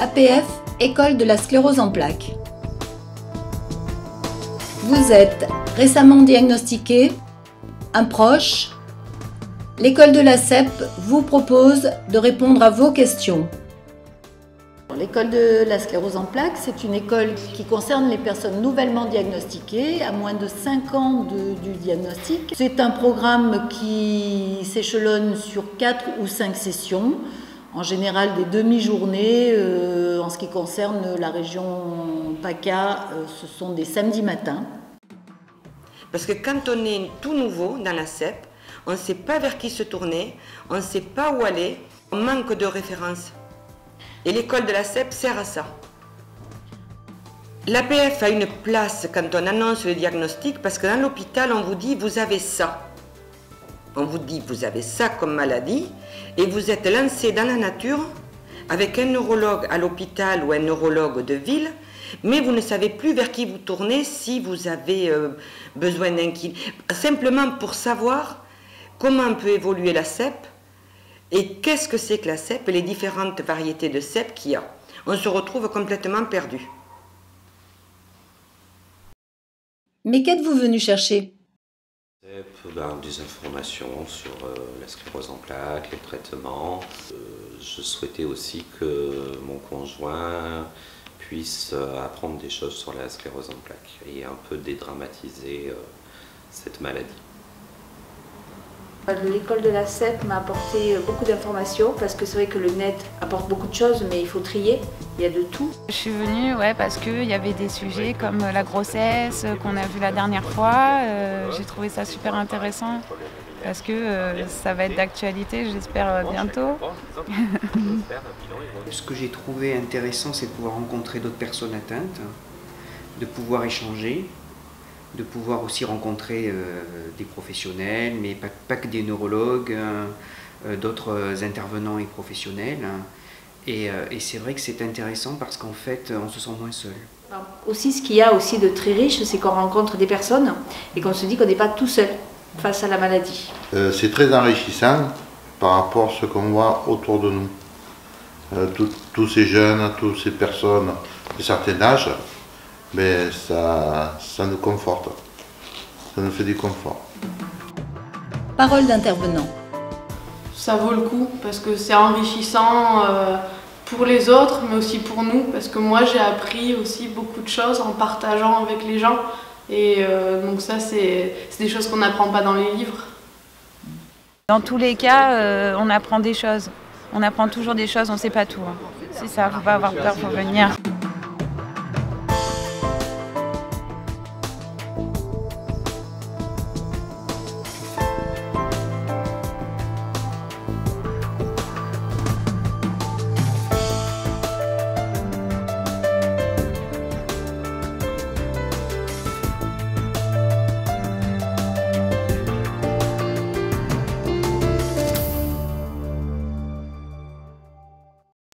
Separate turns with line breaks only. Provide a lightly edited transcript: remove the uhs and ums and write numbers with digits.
APF, École de la sclérose en plaques. Vous êtes récemment diagnostiqué, un proche. L'école de la CEP vous propose de répondre à vos questions. L'école de la sclérose en plaques, c'est une école qui concerne les personnes nouvellement diagnostiquées, à moins de 5 ans du diagnostic. C'est un programme qui s'échelonne sur 4 ou 5 sessions, en général des demi-journées. En ce qui concerne la région PACA, ce sont des samedis matins.
Parce que quand on est tout nouveau dans la CEP, on ne sait pas vers qui se tourner, on ne sait pas où aller, on manque de références. Et l'école de la CEP sert à ça. L'APF a une place quand on annonce le diagnostic, parce que dans l'hôpital, on vous dit « vous avez ça ». On vous dit « vous avez ça comme maladie » et vous êtes lancé dans la nature avec un neurologue à l'hôpital ou un neurologue de ville, mais vous ne savez plus vers qui vous tourner si vous avez besoin d'un kiné. Simplement pour savoir comment peut évoluer la CEP et qu'est-ce que c'est que la CEP et les différentes variétés de CEP qu'il y a. On se retrouve complètement perdu.
Mais qu'êtes-vous venu chercher ?
Des informations sur la sclérose en plaques, les traitements. Je souhaitais aussi que mon conjoint puisse apprendre des choses sur la sclérose en plaques et un peu dédramatiser cette maladie.
L'école de la CEP m'a apporté beaucoup d'informations parce que c'est vrai que le net apporte beaucoup de choses, mais il faut trier, il y a de tout.
Je suis venue parce qu'il y avait des sujets comme la grossesse qu'on a vu la dernière fois. J'ai trouvé ça super intéressant parce que ça va être d'actualité, j'espère, bientôt.
Ce que j'ai trouvé intéressant, c'est de pouvoir rencontrer d'autres personnes atteintes, de pouvoir échanger, de pouvoir aussi rencontrer des professionnels, mais pas que des neurologues, d'autres intervenants et professionnels. Et c'est vrai que c'est intéressant parce qu'en fait, on se sent moins seul.
Aussi, ce qu'il y a aussi de très riche, c'est qu'on rencontre des personnes et qu'on se dit qu'on n'est pas tout seul face à la maladie.
C'est très enrichissant par rapport à ce qu'on voit autour de nous. Tous ces jeunes, toutes ces personnes de certain âge, mais ça nous conforte, ça nous fait du confort.
Parole d'intervenant.
Ça vaut le coup parce que c'est enrichissant pour les autres, mais aussi pour nous, parce que moi j'ai appris aussi beaucoup de choses en partageant avec les gens. Et donc ça, c'est des choses qu'on n'apprend pas dans les livres.
Dans tous les cas, on apprend des choses. On apprend toujours des choses, on ne sait pas tout. C'est ça, il ne faut pas avoir peur, il faut venir.